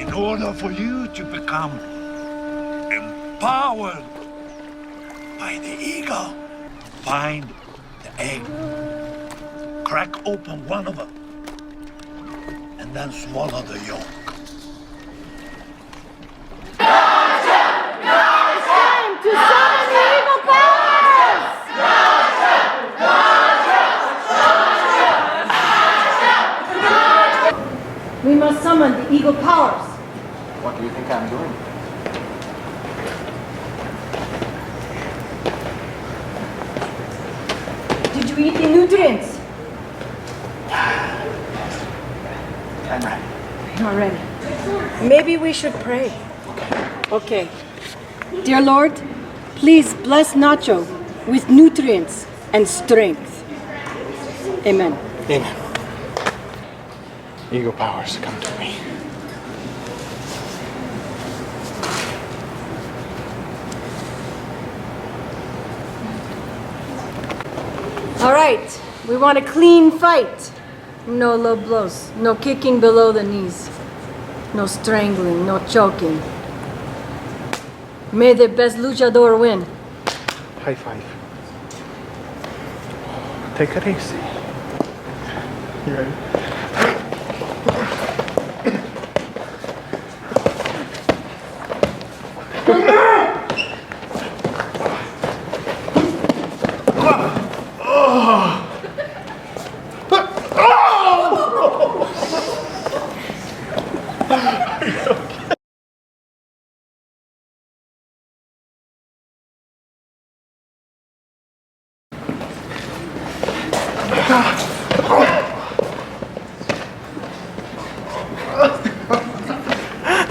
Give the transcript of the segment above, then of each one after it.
In order for you to become empowered by the eagle, find the egg, crack open one of them, and then swallow the yolk. To summon the eagle powers! We must summon the eagle powers. What do you think I'm doing? Did you eat the nutrients? I'm ready. Not ready. Maybe we should pray. Okay. Dear Lord, please bless Nacho with nutrients and strength. Amen. Amen. Eagle powers, come to me. All right. We want a clean fight. No low blows. No kicking below the knees. No strangling. No choking. May the best luchador win. High five. Take it easy. You ready?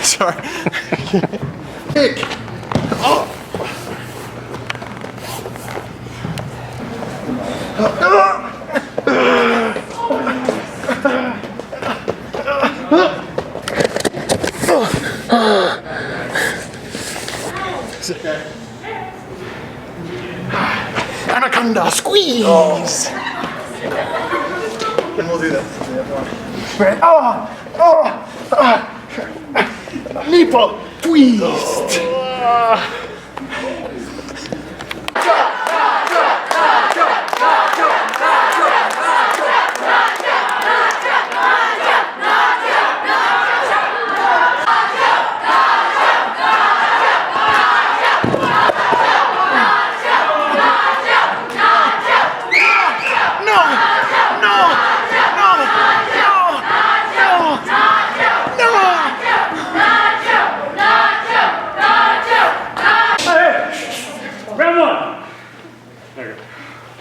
Sorry. Kick. Oh. Anaconda, squeeze! Oh. And we'll do this. Right. Nipple twist!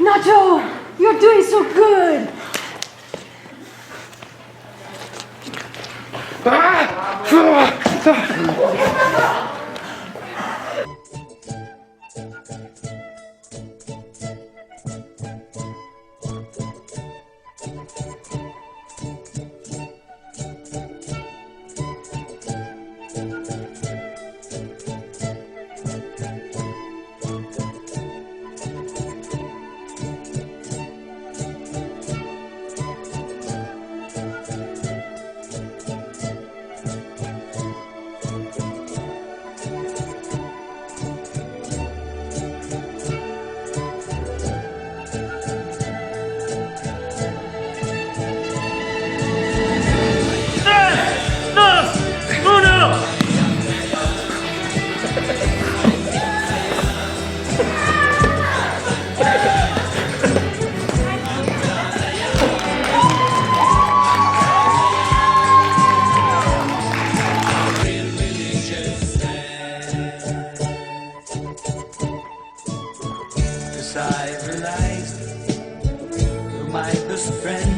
Nacho, you're doing so good. I realized you're my best friend.